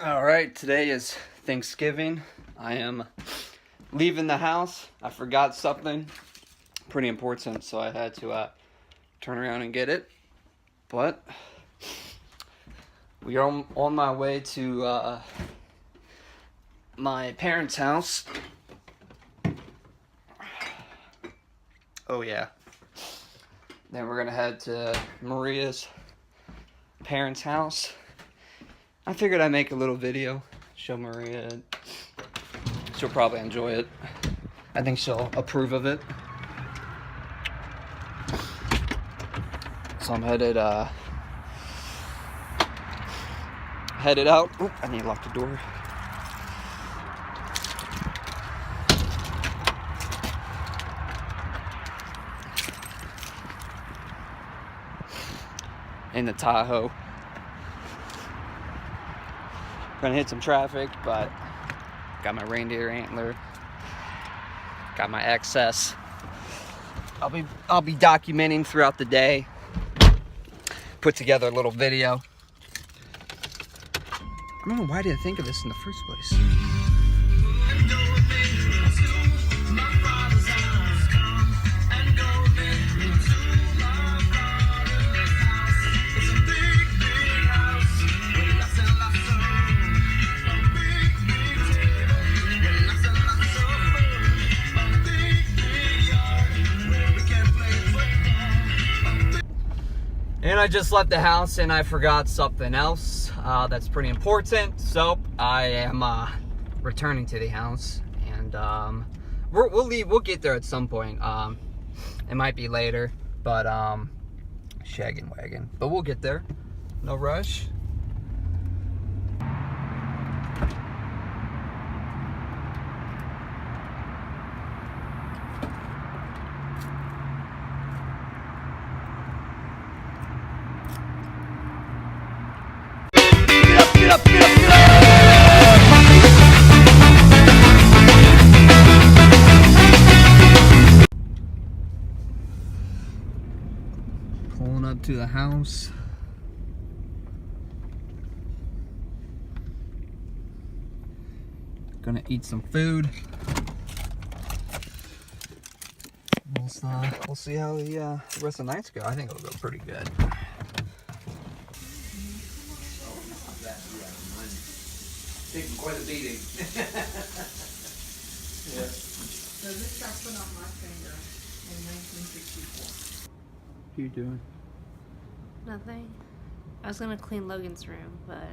Alright, today is Thanksgiving. I am leaving the house. I forgot something pretty important, so I had to turn around and get it. But we are on my way to my parents' house. Oh yeah. Then we're gonna head to Maria's parents' house. I figured I'd make a little video, show Maria. She'll probably enjoy it. I think she'll approve of it. So I'm headed out. Oop, I need to lock the door. In the Tahoe. Gonna hit some traffic, but got my reindeer antler, got my excess. I'll be documenting throughout the day. Put together a little video. I don't know, why did I think of this in the first place? And I just left the house and I forgot something else that's pretty important. So I am returning to the house, and we'll leave. We'll get there at some point. It might be later, but shaggin' wagon. But we'll get there. No rush. Get up, get up, get up! Pulling up to the house. Gonna eat some food. We'll see how the rest of the nights go. I think it'll go pretty good. Taking quite a beating. Yeah. So this got put on my finger in 1964. What are you doing? Nothing. I was gonna clean Logan's room, but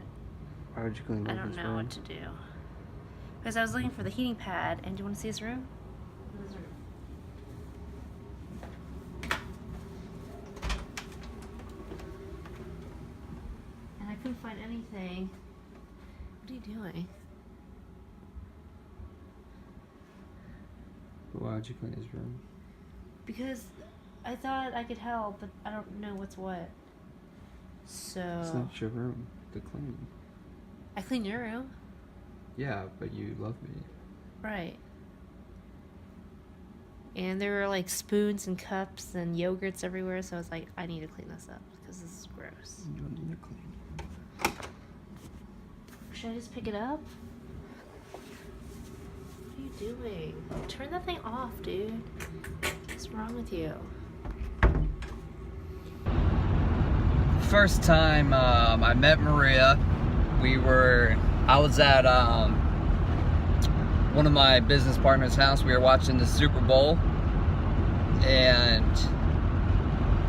Why would you clean I don't know what to do. Because I was looking for the heating pad, and do you want to see his room? His room. And I couldn't find anything. What are you doing? Why would you clean his room? Because I thought I could help, but I don't know what's what. So It's not your room to clean. I cleaned your room. Yeah, but you love me. Right. And there were like spoons and cups and yogurts everywhere, so I was like, I need to clean this up because this is gross. You don't need to clean. Should I just pick it up? What are you doing? Turn that thing off, dude. What's wrong with you? First time I met Maria, I was at one of my business partners' house. We were watching the Super Bowl, and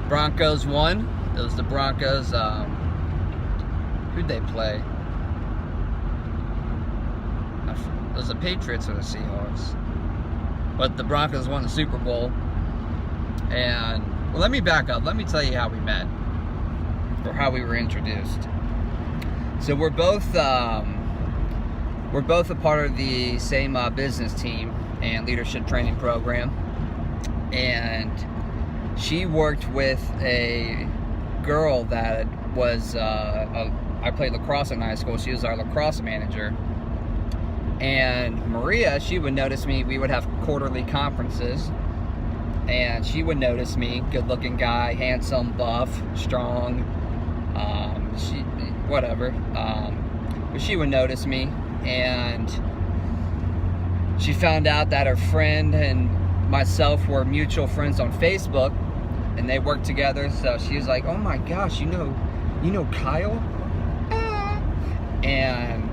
Broncos won. It was the Broncos. Who'd they play? It was the Patriots or the Seahawks. But the Broncos won the Super Bowl. And, well, let me back up. Let me tell you how we met, or how we were introduced. So we're both a part of the same business team and leadership training program. And she worked with a girl that was, I played lacrosse in high school. She was our lacrosse manager. And Maria, she would notice me. We would have quarterly conferences, and she would notice me. Good-looking guy, handsome, buff, strong. Whatever. but she would notice me, and she found out that her friend and myself were mutual friends on Facebook, and they worked together. So she was like, "Oh my gosh, you know Kyle?" And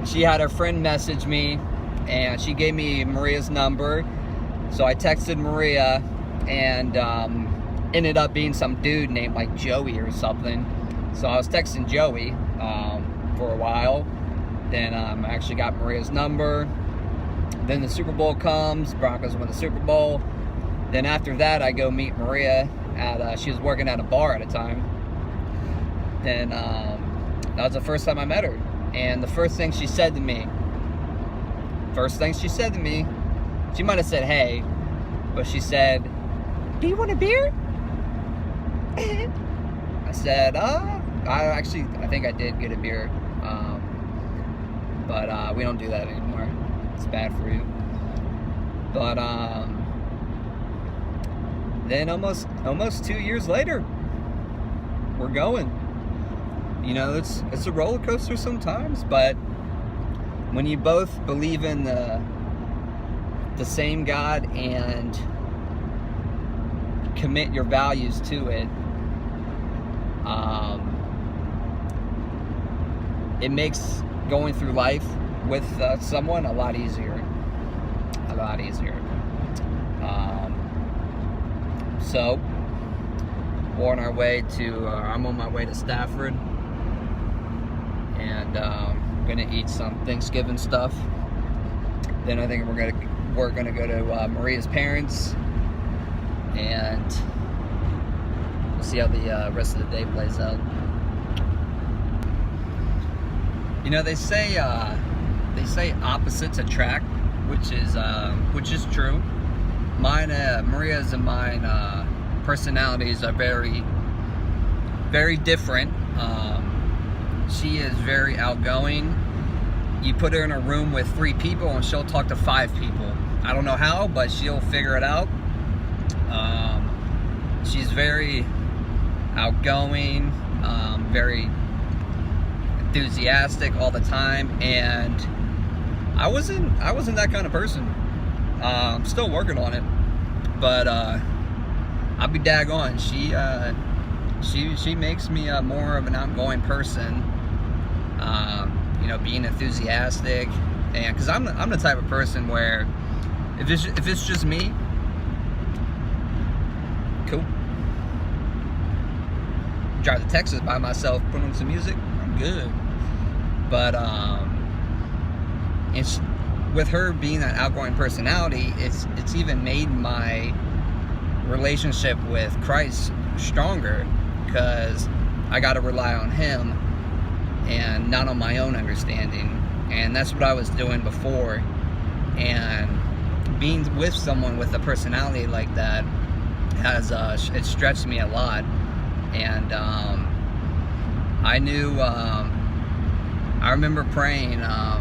she had her friend message me, and she gave me Maria's number. So I texted Maria, and ended up being some dude named like Joey or something. So I was texting Joey for a while. Then I actually got Maria's number. Then the Super Bowl comes, Broncos win the Super Bowl. Then after that, I go meet Maria at, she was working at a bar at a time. Then that was the first time I met her. And the first thing she said to me, she might have said hey, but she said, "Do you want a beer?" I said, I think I did get a beer. But we don't do that anymore. It's bad for you. But then almost 2 years later, we're going. You know, it's a roller coaster sometimes, but when you both believe in the same God and commit your values to it, it makes going through life with someone a lot easier. So we're on our way to, I'm on my way to Stafford, and gonna eat some Thanksgiving stuff. Then I think we're gonna go to Maria's parents, and we'll see how the rest of the day plays out. You know, they say opposites attract, which is true. Maria's and mine personalities are very, very different. She is very outgoing. You put her in a room with 3 people and she'll talk to 5 people. I don't know how, but she'll figure it out. She's very outgoing, very enthusiastic all the time, and I wasn't that kind of person. I'm still working on it, but I'll be daggone. She makes me more of an outgoing person. You know, being enthusiastic, and because I'm the type of person where if it's just me, cool. Drive to Texas by myself, put on some music, I'm good. But it's with her being that outgoing personality, it's even made my relationship with Christ stronger, because I got to rely on Him and not on my own understanding. And that's what I was doing before. And being with someone with a personality like that has it stretched me a lot. And I knew. I remember praying a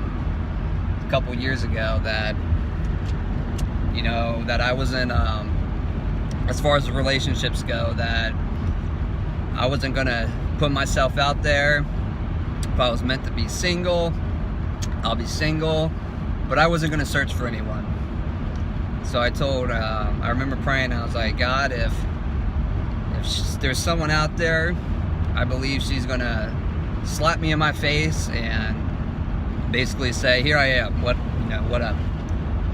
couple years ago that, you know, that I wasn't, as far as the relationships go, that I wasn't gonna put myself out there. If I was meant to be single, I'll be single, but I wasn't gonna search for anyone. So I remember praying, I was like, God, if there's someone out there, I believe she's gonna slap me in my face and basically say, "Here I am. What up?"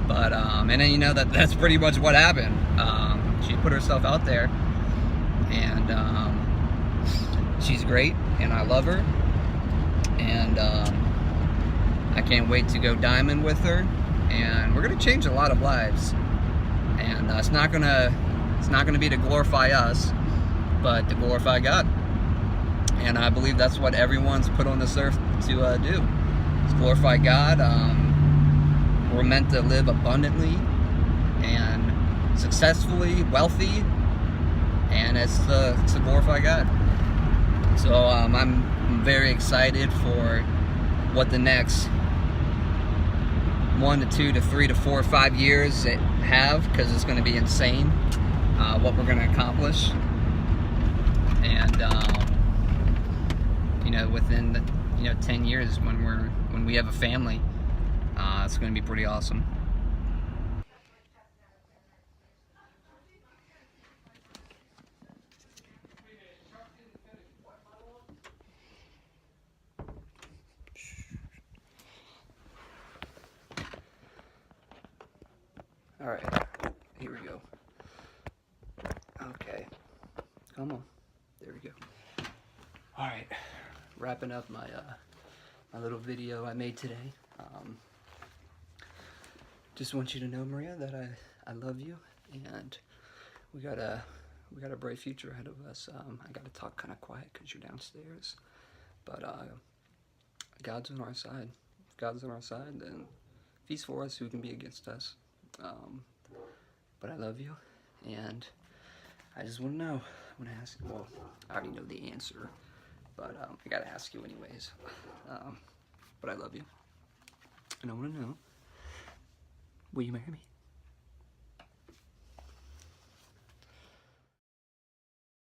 But and then, you know, that's pretty much what happened. She put herself out there, and she's great, and I love her, and I can't wait to go diamond with her, and we're gonna change a lot of lives. And it's not gonna be to glorify us, but to glorify God. And I believe that's what everyone's put on this earth to do. It's glorify God. We're meant to live abundantly and successfully, wealthy, and it's to glorify God. So I'm very excited for what the next 1 to 2 to 3 to 4 or 5 years have, because it's going to be insane what we're going to accomplish. And you know, within 10 years when we have a family. It's going to be pretty awesome. All right, here we go. Okay, come on. There we go. All right, wrapping up my my little video I made today. Just want you to know, Maria, that I love you, and we got a bright future ahead of us. I got to talk kind of quiet because you're downstairs, but God's on our side. If God's on our side, then if He's for us, who can be against us? But I love you, and I just want to know. I want to ask. Well, I already know the answer, but I gotta ask you anyways. But I love you, and I want to know. Will you marry me?